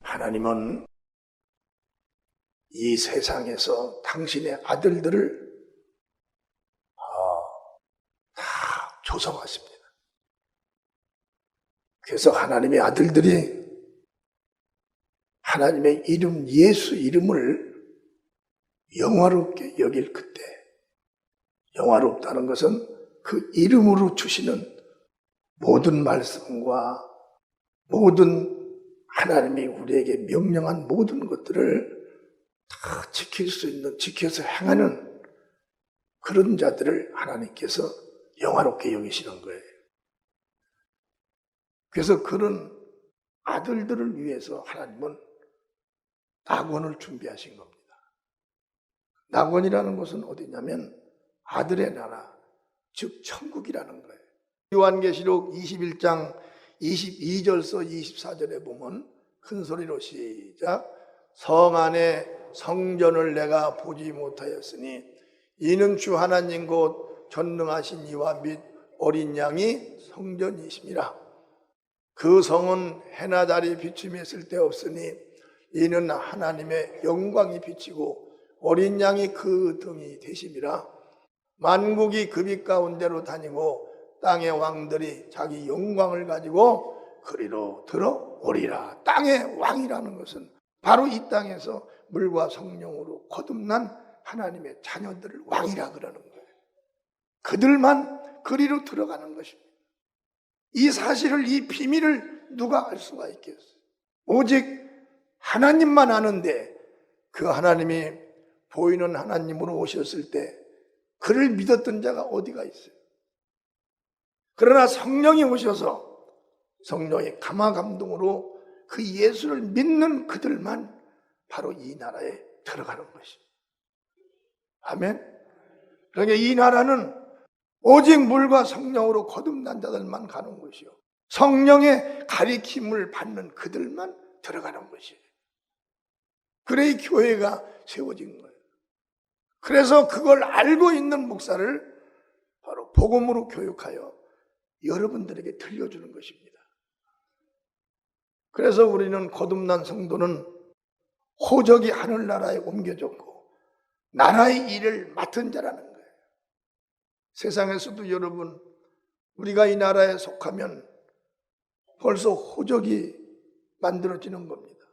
하나님은 이 세상에서 당신의 아들들을 다 조성하십니다. 그래서 하나님의 아들들이 하나님의 이름, 예수 이름을 영화롭게 여길 그때, 영화롭다는 것은 그 이름으로 주시는 모든 말씀과 모든 하나님이 우리에게 명령한 모든 것들을 다 지킬 수 있는, 지켜서 행하는 그런 자들을 하나님께서 영화롭게 여기시는 거예요. 그래서 그런 아들들을 위해서 하나님은 낙원을 준비하신 겁니다. 낙원이라는 것은 어디냐면 아들의 나라, 즉 천국이라는 거예요. 요한계시록 21장 22절서 24절에 보면 큰 소리로 시작. 성 안에 성전을 내가 보지 못하였으니 이는 주 하나님 곧 전능하신 이와 및 어린 양이 성전이심이라. 그 성은 해나 달이 비춤이 쓸데없으니 이는 하나님의 영광이 비치고 어린 양이 그 등이 되심이라. 만국이 그 빛 가운데로 다니고 땅의 왕들이 자기 영광을 가지고 그리로 들어오리라. 땅의 왕이라는 것은 바로 이 땅에서 물과 성령으로 거듭난 하나님의 자녀들을 왕이라 그러는 거예요. 그들만 그리로 들어가는 것입니다. 이 사실을, 이 비밀을 누가 알 수가 있겠어요? 오직 하나님만 아는데, 그 하나님이 보이는 하나님으로 오셨을 때 그를 믿었던 자가 어디가 있어요? 그러나 성령이 오셔서 성령의 감화감동으로 그 예수를 믿는 그들만 바로 이 나라에 들어가는 것입니다. 아멘. 그러니까 이 나라는 오직 물과 성령으로 거듭난 자들만 가는 것이요, 성령의 가리킴을 받는 그들만 들어가는 것이에요. 그래 이 교회가 세워진 거예요. 그래서 그걸 알고 있는 목사를 바로 복음으로 교육하여 여러분들에게 들려주는 것입니다. 그래서 우리는 거듭난 성도는 호적이 하늘나라에 옮겨졌고 나라의 일을 맡은 자라는 거예요. 세상에서도 여러분, 우리가 이 나라에 속하면 벌써 호적이 만들어지는 겁니다.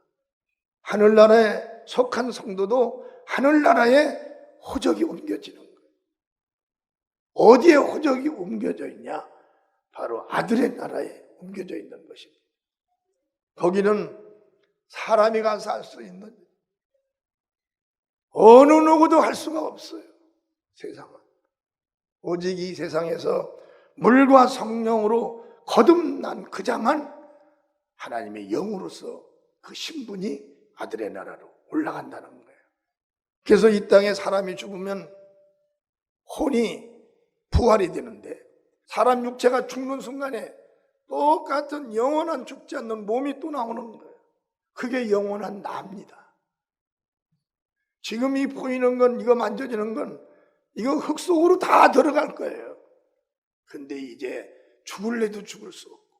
하늘나라에 속한 성도도 하늘나라에 호적이 옮겨지는 거예요. 어디에 호적이 옮겨져 있냐? 바로 아들의 나라에 옮겨져 있는 것입니다. 거기는 사람이 가서 할 수 있는, 어느 누구도 할 수가 없어요. 세상은 오직 이 세상에서 물과 성령으로 거듭난 그 자만 하나님의 영으로서 그 신분이 아들의 나라로 올라간다는 거예요. 그래서 이 땅에 사람이 죽으면 혼이 부활이 되는데, 사람 육체가 죽는 순간에 똑같은 영원한 죽지 않는 몸이 또 나오는 거예요. 그게 영원한 나입니다. 지금 이 보이는 건, 이거 만져지는 건, 이거 흙 속으로 다 들어갈 거예요. 근데 이제 죽을래도 죽을 수 없고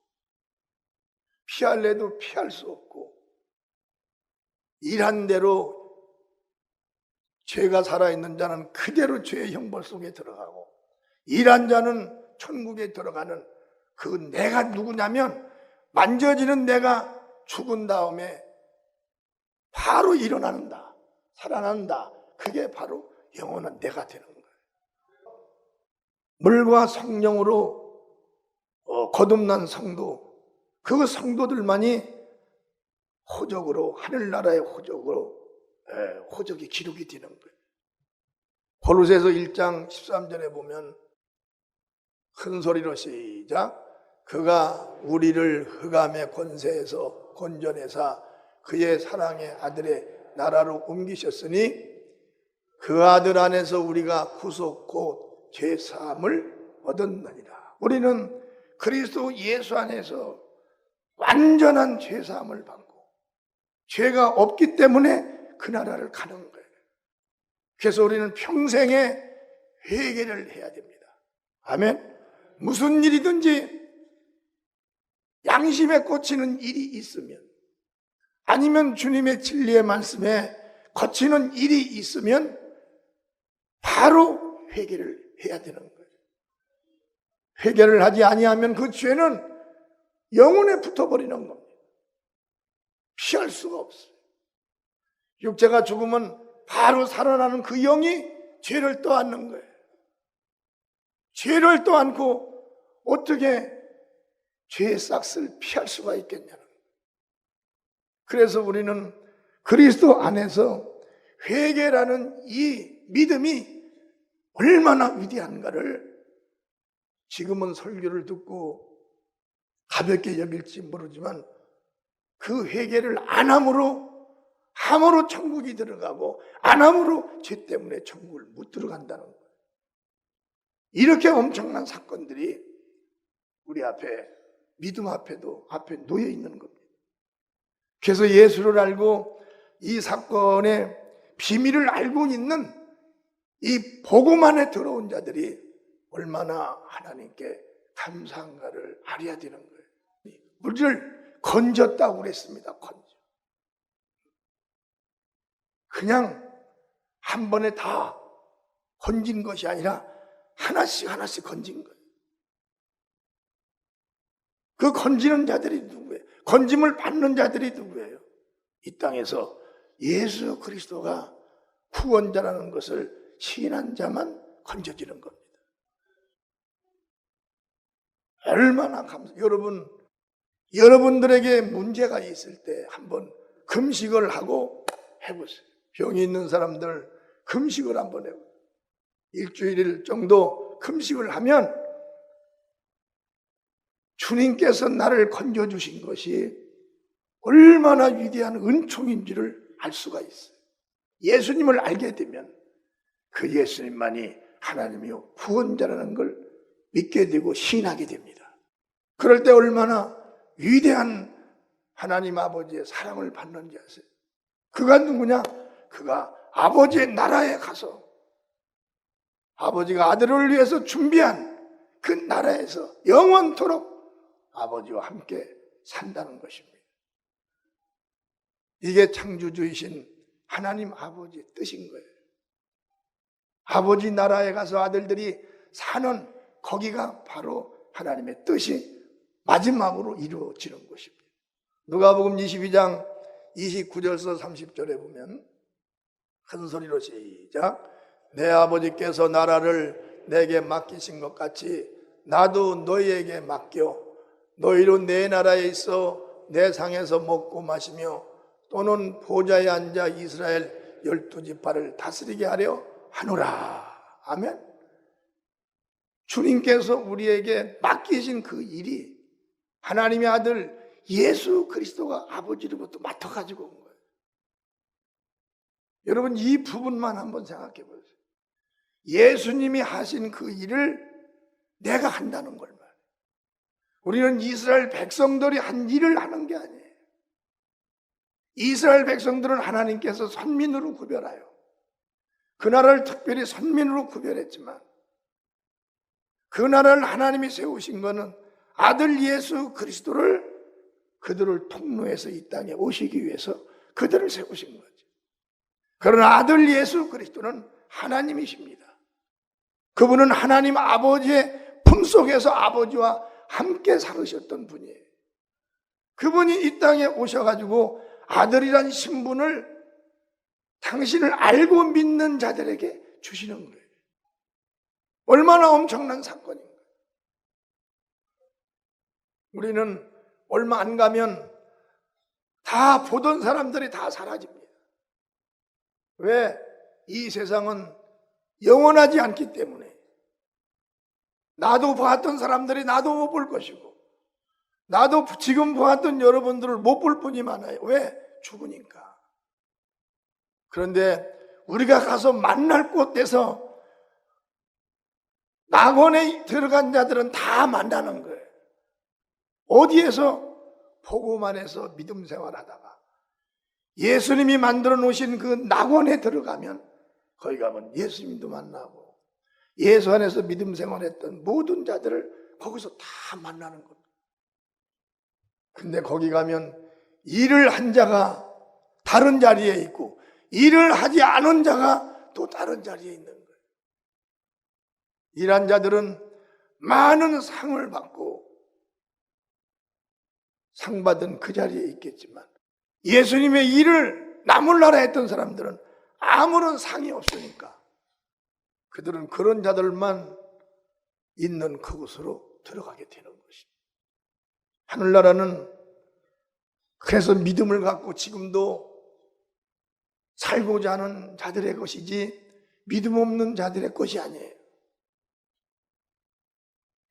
피할래도 피할 수 없고, 일한 대로 죄가 살아있는 자는 그대로 죄의 형벌 속에 들어가고, 일한 자는 천국에 들어가는 그 내가 누구냐면, 만져지는 내가 죽은 다음에 바로 일어난다, 살아난다. 그게 바로 영원한 내가 되는 거예요. 물과 성령으로 거듭난 성도, 그 성도들만이 호적으로, 하늘나라의 호적으로 호적이 기록이 되는 거예요. 골로새서 1장 13절에 보면 큰 소리로 시작. 그가 우리를 흑암의 권세에서 건져내사 그의 사랑의 아들의 나라로 옮기셨으니 그 아들 안에서 우리가 구속 곧 죄사함을 얻었느니라. 우리는 그리스도 예수 안에서 완전한 죄사함을 받고 죄가 없기 때문에 그 나라를 가는 거예요. 그래서 우리는 평생에 회개를 해야 됩니다. 아멘. 무슨 일이든지 양심에 꽂히는 일이 있으면, 아니면 주님의 진리의 말씀에 거치는 일이 있으면 바로 회개를 해야 되는 거예요. 회개를 하지 아니하면 그 죄는 영혼에 붙어버리는 겁니다. 피할 수가 없어요. 육체가 죽으면 바로 살아나는 그 영이 죄를 떠안는 거예요. 죄를 떠안고 어떻게 죄의 싹을 피할 수가 있겠냐는 거예요. 그래서 우리는 그리스도 안에서 회개라는 이 믿음이 얼마나 위대한가를 지금은 설교를 듣고 가볍게 여길지 모르지만, 그 회개를 안 함으로 천국이 들어가고, 안 함으로 죄 때문에 천국을 못 들어간다는 거예요. 이렇게 엄청난 사건들이 우리 앞에, 믿음 앞에도 앞에 놓여 있는 겁니다. 그래서 예수를 알고 이 사건의 비밀을 알고 있는 이 복음 안에 들어온 자들이 얼마나 하나님께 감사한가를 알아야 되는 거예요. 우리를 건졌다고 그랬습니다. 그냥 한 번에 다 건진 것이 아니라 하나씩 하나씩 건진 거예요. 그 건지는 자들이 누구예요? 건짐을 받는 자들이 누구예요? 이 땅에서 예수 그리스도가 구원자라는 것을 시인한 자만 건져지는 겁니다. 얼마나 여러분들에게 문제가 있을 때 한번 금식을 하고 해보세요. 병이 있는 사람들 금식을 한번 해보세요. 일주일 정도 금식을 하면 주님께서 나를 건져주신 것이 얼마나 위대한 은총인지를 알 수가 있어요. 예수님을 알게 되면 그 예수님만이 하나님이요 구원자라는 걸 믿게 되고 신하게 됩니다. 그럴 때 얼마나 위대한 하나님 아버지의 사랑을 받는지 아세요? 그가 누구냐? 그가 아버지의 나라에 가서 아버지가 아들을 위해서 준비한 그 나라에서 영원토록 아버지와 함께 산다는 것입니다. 이게 창조주이신 하나님 아버지의 뜻인 거예요. 아버지 나라에 가서 아들들이 사는 거기가 바로 하나님의 뜻이 마지막으로 이루어지는 것입니다. 누가복음 22장 29절서 30절에 보면 큰 소리로 시작. 내 아버지께서 나라를 내게 맡기신 것 같이 나도 너희에게 맡겨 너희로 내 나라에 있어 내 상에서 먹고 마시며 또는 보좌에 앉아 이스라엘 12지파를 다스리게 하려 하노라. 아멘. 주님께서 우리에게 맡기신 그 일이 하나님의 아들 예수 그리스도가 아버지로부터 맡아가지고 온 거예요. 여러분 이 부분만 한번 생각해 보세요. 예수님이 하신 그 일을 내가 한다는 걸 말이에요. 우리는 이스라엘 백성들이 한 일을 하는 게 아니에요. 이스라엘 백성들은 하나님께서 선민으로 구별하여 그 나라를 특별히 선민으로 구별했지만 그 나라를 하나님이 세우신 것은 아들 예수 그리스도를 그들을 통로해서 이 땅에 오시기 위해서 그들을 세우신 거죠. 그러나 아들 예수 그리스도는 하나님이십니다. 그분은 하나님 아버지의 품속에서 아버지와 함께 살으셨던 분이에요. 그분이 이 땅에 오셔가지고 아들이란 신분을 당신을 알고 믿는 자들에게 주시는 거예요. 얼마나 엄청난 사건인가. 우리는 얼마 안 가면 다 보던 사람들이 다 사라집니다. 왜? 이 세상은 영원하지 않기 때문에. 나도 보았던 사람들이 나도 못 볼 것이고 나도 지금 보았던 여러분들을 못 볼 뿐이 많아요. 왜? 죽으니까. 그런데 우리가 가서 만날 곳에서 낙원에 들어간 자들은 다 만나는 거예요. 어디에서? 복음 안에서 믿음 생활하다가 예수님이 만들어 놓으신 그 낙원에 들어가면 거기 가면 예수님도 만나고 예수 안에서 믿음 생활했던 모든 자들을 거기서 다 만나는 겁니다. 근데 거기 가면 일을 한 자가 다른 자리에 있고 일을 하지 않은 자가 또 다른 자리에 있는 거예요. 일한 자들은 많은 상을 받고 상 받은 그 자리에 있겠지만 예수님의 일을 나몰라라 했던 사람들은 아무런 상이 없으니까 그들은 그런 자들만 있는 그곳으로 들어가게 되는 것입니다. 하늘나라는 그래서 믿음을 갖고 지금도 살고자 하는 자들의 것이지 믿음 없는 자들의 것이 아니에요.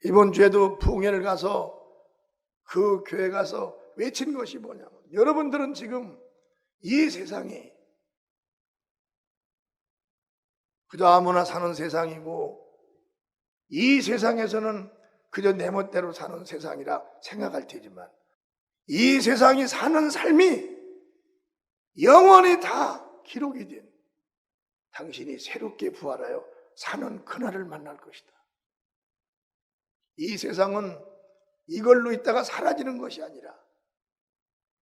이번 주에도 부흥회를 가서 그 교회 가서 외친 것이 뭐냐면 여러분들은 지금 이 세상이 그저 아무나 사는 세상이고 이 세상에서는 그저 내 멋대로 사는 세상이라 생각할 테지만 이 세상이 사는 삶이 영원히 다 기록이 된 당신이 새롭게 부활하여 사는 그날을 만날 것이다. 이 세상은 이걸로 있다가 사라지는 것이 아니라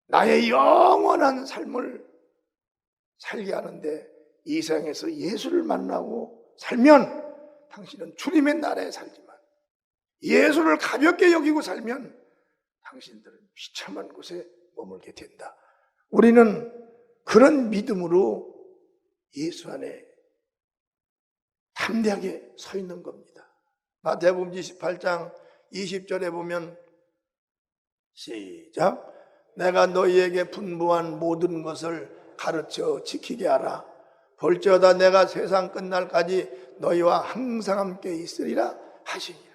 나의 영원한 삶을 살게 하는데 이 세상에서 예수를 만나고 살면 당신은 주님의 나라에 살지만 예수를 가볍게 여기고 살면 당신들은 비참한 곳에 머물게 된다. 우리는 그런 믿음으로 예수 안에 담대하게 서 있는 겁니다. 마태복음 28장 20절에 보면 시작. 내가 너희에게 분부한 모든 것을 가르쳐 지키게 하라. 볼지어다 내가 세상 끝날까지 너희와 항상 함께 있으리라 하시니라.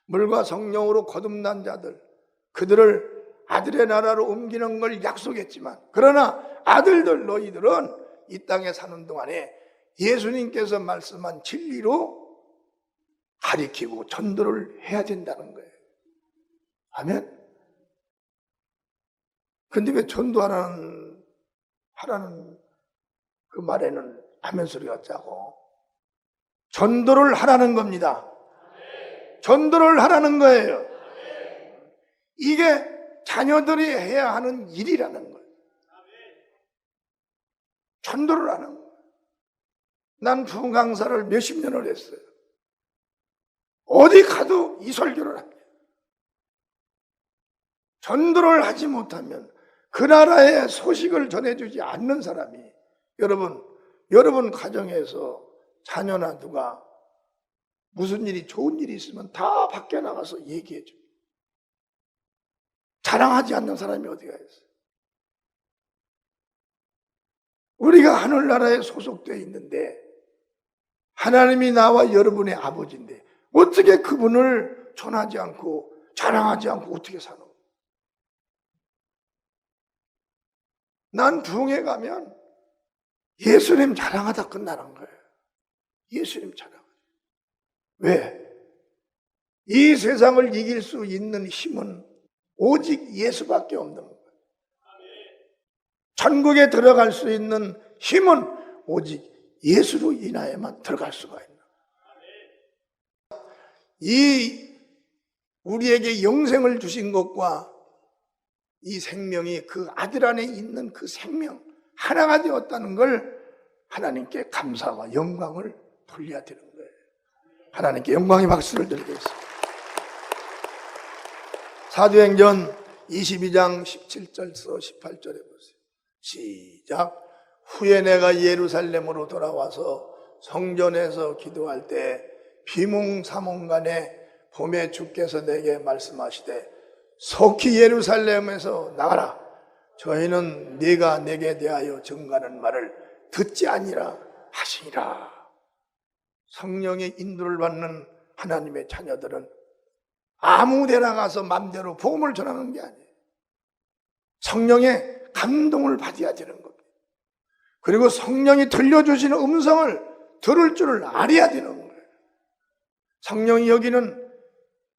물과 성령으로 거듭난 자들 그들을 아들의 나라로 옮기는 걸 약속했지만 그러나 아들들 너희들은 이 땅에 사는 동안에 예수님께서 말씀한 진리로 가리키고 전도를 해야 된다는 거예요. 아멘. 근데 왜 전도하라는 그 말에는 아멘 소리가 짜고 전도를 하라는 겁니다. 전도를 하라는 거예요. 이게 자녀들이 해야 하는 일이라는 거예요. 전도를 하는 거예요. 난 부흥 강사를 몇십 년을 했어요. 어디 가도 이 설교를 합니다. 전도를 하지 못하면 그 나라의 소식을 전해주지 않는 사람이 여러분 가정에서 자녀나 누가 무슨 일이 좋은 일이 있으면 다 밖에 나가서 얘기해 줍니다. 자랑하지 않는 사람이 어디가 있어요? 우리가 하늘나라에 소속되어 있는데 하나님이 나와 여러분의 아버지인데 어떻게 그분을 전하지 않고 자랑하지 않고 어떻게 사는 거예요? 난 부흥회 가면 예수님 자랑하다 끝나는 거예요. 예수님 자랑. 왜? 이 세상을 이길 수 있는 힘은 오직 예수밖에 없는 거예요. 천국에 들어갈 수 있는 힘은 오직 예수로 인하여만 들어갈 수가 있는 거예요. 이 우리에게 영생을 주신 것과 이 생명이 그 아들 안에 있는 그 생명 하나가 되었다는 걸 하나님께 감사와 영광을 돌려야 되는 거예요. 하나님께 영광의 박수를 드리겠습니다. 사도행전 22장 17절에서 18절에 보세요. 시작. 후에 내가 예루살렘으로 돌아와서 성전에서 기도할 때 비몽사몽간에 봄에 주께서 내게 말씀하시되 속히 예루살렘에서 나가라. 저희는 네가 내게 대하여 증거하는 말을 듣지 아니라 하시니라. 성령의 인도를 받는 하나님의 자녀들은 아무 데나 가서 맘대로 복음을 전하는 게 아니에요. 성령의 감동을 받아야 되는 겁니다. 그리고 성령이 들려주시는 음성을 들을 줄을 알아야 되는 거예요. 성령이 여기는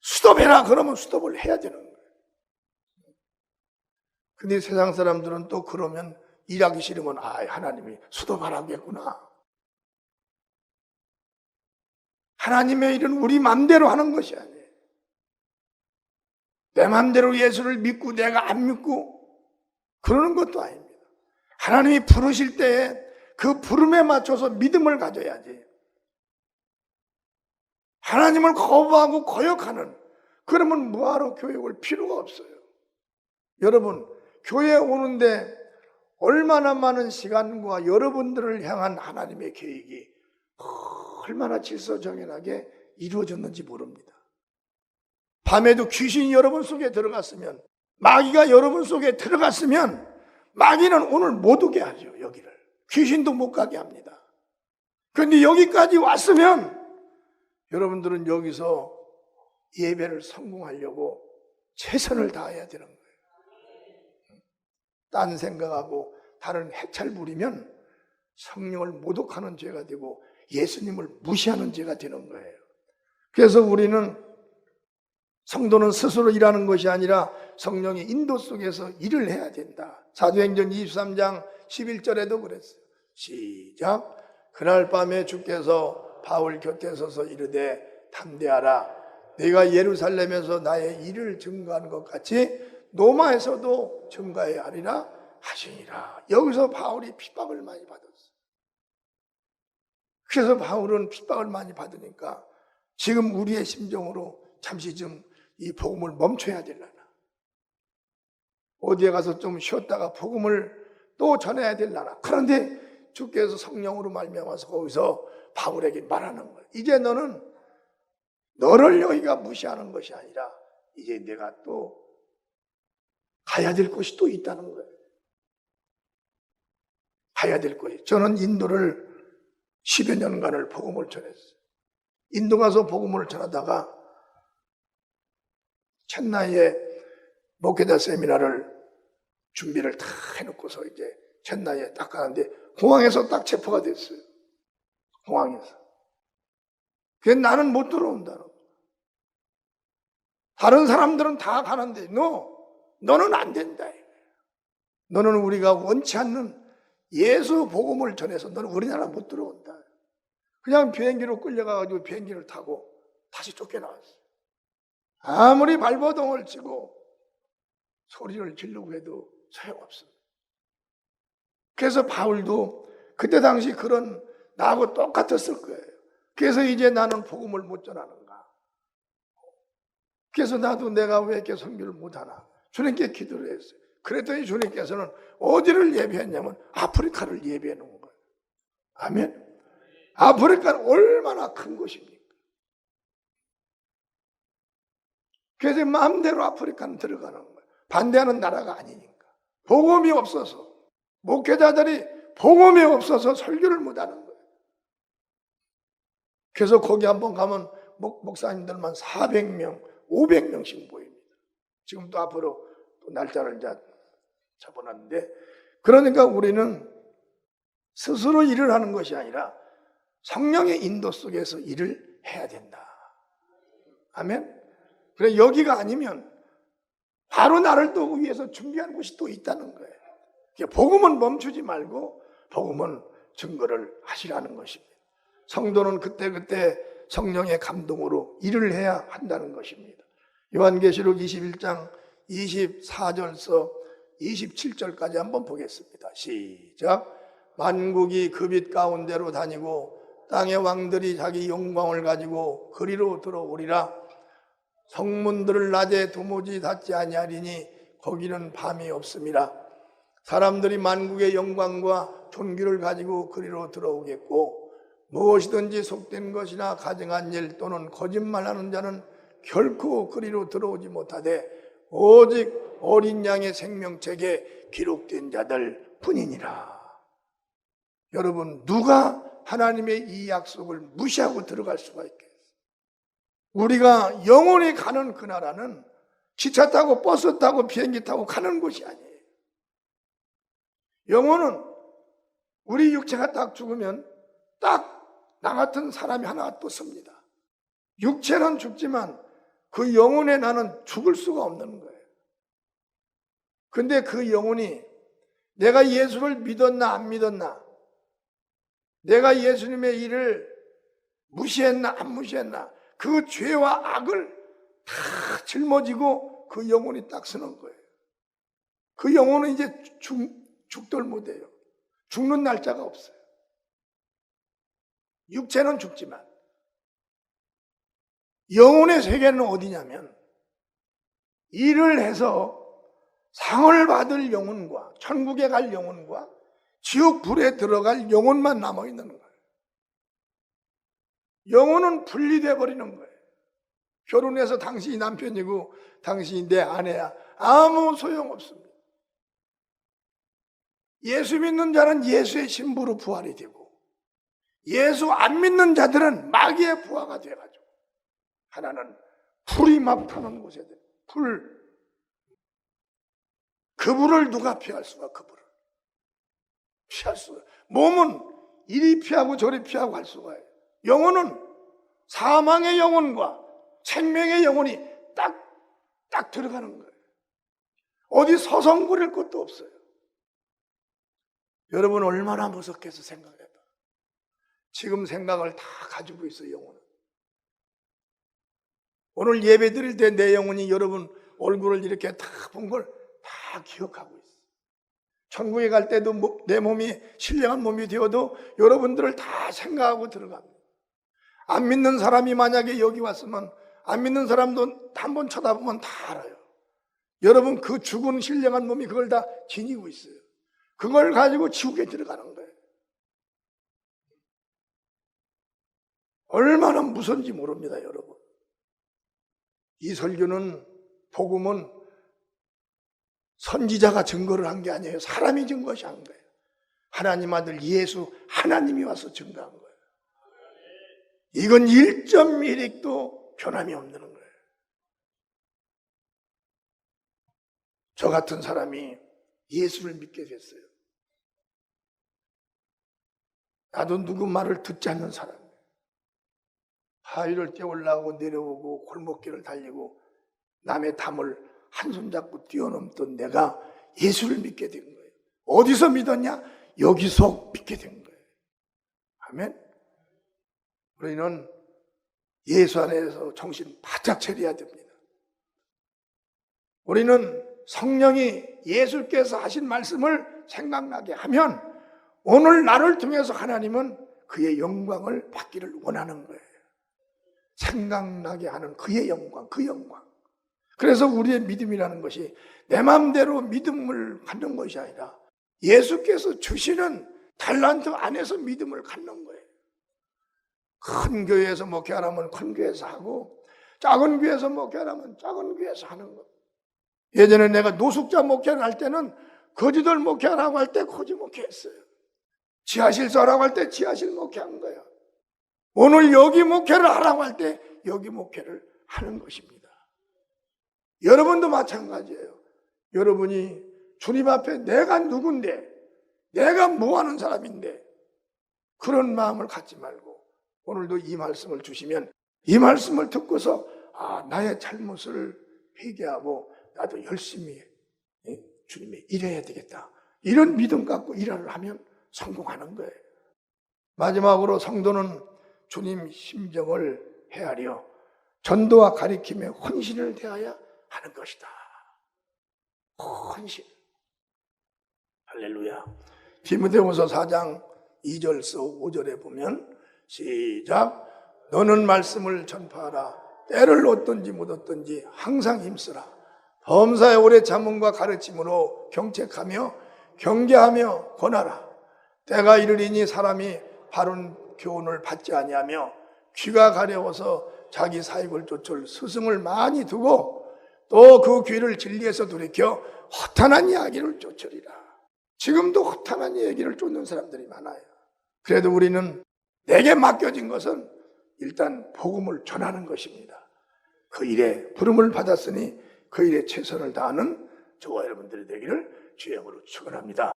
스톱해라 그러면 스톱을 해야 되는 거예요. 근데 세상 사람들은 또 그러면 일하기 싫으면 하나님이 수도바라겠구나. 하나님의 일은 우리 맘대로 하는 것이 아니에요. 내 맘대로 예수를 믿고 내가 안 믿고 그러는 것도 아닙니다. 하나님이 부르실 때에 그 부름에 맞춰서 믿음을 가져야지. 하나님을 거부하고 거역하는, 그러면 뭐하러 교회 올 필요가 없어요. 여러분, 교회 오는데 얼마나 많은 시간과 여러분들을 향한 하나님의 계획이 얼마나 질서정연하게 이루어졌는지 모릅니다. 밤에도 귀신이 여러분 속에 들어갔으면, 마귀가 여러분 속에 들어갔으면 마귀는 오늘 못 오게 하죠. 여기를 귀신도 못 가게 합니다. 그런데 여기까지 왔으면 여러분들은 여기서 예배를 성공하려고 최선을 다해야 되는 거예요. 딴 생각하고 다른 해찰 부리면 성령을 모독하는 죄가 되고 예수님을 무시하는 죄가 되는 거예요. 그래서 우리는, 성도는 스스로 일하는 것이 아니라 성령의 인도 속에서 일을 해야 된다. 사도행전 23장 11절에도 그랬어요. 시작. 그날 밤에 주께서 바울 곁에 서서 이르되 담대하라. 네가 예루살렘에서 나의 일을 증거하는 것 같이 로마에서도 증거해야 하리라 하시니라. 여기서 바울이 핍박을 많이 받았어요. 그래서 바울은 핍박을 많이 받으니까 지금 우리의 심정으로 잠시 좀 이 복음을 멈춰야 되려나, 어디에 가서 좀 쉬었다가 복음을 또 전해야 되려나. 그런데 주께서 성령으로 말미암아서 거기서 바울에게 말하는 거예요. 이제 너는 너를 여기가 무시하는 것이 아니라 이제 내가 또 가야 될 곳이 또 있다는 거예요. 가야 될 곳이. 저는 인도를 10여 년간을 복음을 전했어요. 인도 가서 복음을 전하다가 첸나이에 목회자 세미나를 준비를 다 해놓고서 이제 첸나이에 딱 가는데 공항에서 딱 체포가 됐어요. 공항에서. 그게 나는 못 들어온다는 거야. 다른 사람들은 다 가는데 너는 안 된다. 너는 우리가 원치 않는 예수 복음을 전해서 너는 우리나라 못 들어온다. 그냥 비행기로 끌려가가지고 비행기를 타고 다시 쫓겨나왔어요. 아무리 발버둥을 치고 소리를 지르고 해도 소용없습니다. 그래서 바울도 그때 당시 그런 나하고 똑같았을 거예요. 그래서 이제 나는 복음을 못 전하는가. 그래서 나도 내가 왜 이렇게 선교를 못하나 주님께 기도를 했어요. 그랬더니 주님께서는 어디를 예배했냐면 아프리카를 예배해 놓은 거예요. 아멘. 아프리카는 얼마나 큰 곳입니까? 그래서 마음대로 아프리카는 들어가는 거예요. 반대하는 나라가 아니니까. 복음이 없어서, 목회자들이 복음이 없어서 설교를 못하는 거예요. 그래서 거기 한번 가면 목사님들만 400명, 500명씩 모입니다. 지금 또 앞으로 또 날짜를 이제 잡아놨는데, 그러니까 우리는 스스로 일을 하는 것이 아니라 성령의 인도 속에서 일을 해야 된다. 아멘. 그래, 여기가 아니면 바로 나를 또 위해서 준비한 곳이 또 있다는 거예요. 복음은 멈추지 말고 복음은 증거를 하시라는 것입니다. 성도는 그때그때 성령의 감동으로 일을 해야 한다는 것입니다. 요한계시록 21장 24절서 27절까지 한번 보겠습니다. 시작. 만국이 그 빛 가운데로 다니고 땅의 왕들이 자기 영광을 가지고 그리로 들어오리라. 성문들을 낮에 도무지 닫지 아니하리니 거기는 밤이 없음이라. 사람들이 만국의 영광과 존귀를 가지고 그리로 들어오겠고 무엇이든지 속된 것이나 가증한 일 또는 거짓말하는 자는 결코 그리로 들어오지 못하되 오직 어린 양의 생명책에 기록된 자들 뿐이니라. 여러분, 누가 하나님의 이 약속을 무시하고 들어갈 수가 있겠어요? 우리가 영원히 가는 그 나라는 기차 타고 버스 타고 비행기 타고 가는 곳이 아니에요. 영혼은 우리 육체가 딱 죽으면 딱 나 같은 사람이 하나가 또 섭니다. 육체는 죽지만 그 영혼의 나는 죽을 수가 없는 거예요. 근데 그 영혼이 내가 예수를 믿었나 안 믿었나, 내가 예수님의 일을 무시했나 안 무시했나, 그 죄와 악을 다 짊어지고 그 영혼이 딱 서는 거예요. 그 영혼은 이제 죽들 못해요. 죽는 날짜가 없어요. 육체는 죽지만 영혼의 세계는 어디냐면, 일을 해서 상을 받을 영혼과 천국에 갈 영혼과 지옥 불에 들어갈 영혼만 남아있는 거예요. 영혼은 분리돼 버리는 거예요. 결혼해서 당신이 남편이고 당신이 내 아내야, 아무 소용없습니다. 예수 믿는 자는 예수의 신부로 부활이 되고, 예수 안 믿는 자들은 마귀의 부하가 돼가지고, 하나는 불이 막 타는 곳에 불, 그 불을 누가 피할 수가, 그 불을 피할 수가. 몸은 이리 피하고 저리 피하고 할 수가 해요. 영혼은 사망의 영혼과 생명의 영혼이 딱 들어가는 거예요. 어디 서성거릴 것도 없어요. 여러분 얼마나 무섭겠어 생각해봐. 지금 생각을 다 가지고 있어요, 영혼은. 오늘 예배 드릴 때 내 영혼이 여러분 얼굴을 이렇게 다 본 걸 다 기억하고 있어요. 천국에 갈 때도 내 몸이 신령한 몸이 되어도 여러분들을 다 생각하고 들어갑니다. 안 믿는 사람이 만약에 여기 왔으면 안 믿는 사람도 한 번 쳐다보면 다 알아요. 여러분 그 죽은 신령한 몸이 그걸 다 지니고 있어요. 그걸 가지고 지옥에 들어가는 거예요. 얼마나 무서운지 모릅니다, 여러분. 이 설교는, 복음은 선지자가 증거를 한 게 아니에요. 사람이 증거시 한 거예요. 하나님 아들 예수 하나님이 와서 증거한 거예요. 이건 1.1획도 변함이 없는 거예요. 저 같은 사람이 예수를 믿게 됐어요. 나도 누구 말을 듣지 않는 사람이에요. 하위를 뛰어 올라오고 내려오고 골목길을 달리고 남의 담을 한 손 잡고 뛰어넘던 내가 예수를 믿게 된 거예요. 어디서 믿었냐? 여기서 믿게 된 거예요. 아멘. 우리는 예수 안에서 정신 바짝 차려야 됩니다. 우리는 성령이 예수께서 하신 말씀을 생각나게 하면 오늘 나를 통해서 하나님은 그의 영광을 받기를 원하는 거예요. 생각나게 하는 그의 영광, 그 영광. 그래서 우리의 믿음이라는 것이 내 마음대로 믿음을 갖는 것이 아니라 예수께서 주시는 달란트 안에서 믿음을 갖는 거예요. 큰 교회에서 목회하라면 큰 교회에서 하고, 작은 교회에서 목회하라면 작은 교회에서 하는 거. 예전에 내가 노숙자 목회를 할 때는 거지들 목회하라고 할 때 거지 목회했어요. 지하실 써라고 할 때 지하실 목회한 거야. 오늘 여기 목회를 하라고 할 때 여기 목회를 하는 것입니다. 여러분도 마찬가지예요. 여러분이 주님 앞에 내가 누군데, 내가 뭐하는 사람인데, 그런 마음을 갖지 말고 오늘도 이 말씀을 주시면 이 말씀을 듣고서 나의 잘못을 회개하고 나도 열심히 주님의 일해야 되겠다, 이런 믿음 갖고 일을 하면 성공하는 거예요. 마지막으로 성도는 주님 심정을 헤아려 전도와 가리킴에 헌신을 대하여 하는 것이다. 헌신. 할렐루야. 디모데후서 4장 2절서 5절에 보면 시작. 너는 말씀을 전파하라. 때를 얻든지 못 얻든지 항상 힘쓰라. 범사의 오래 참음과 가르침으로 경책하며 경계하며 권하라. 때가 이르리니 사람이 바른 교훈을 받지 아니하며 귀가 가려워서 자기 사익을 쫓을 스승을 많이 두고 또 그 귀를 진리에서 돌이켜 허탄한 이야기를 쫓으리라. 지금도 허탄한 얘기를 쫓는 사람들이 많아요. 그래도 우리는 내게 맡겨진 것은 일단 복음을 전하는 것입니다. 그 일에 부름을 받았으니 그 일에 최선을 다하는 저와 여러분들이 되기를 주의 이름으로 축원합니다.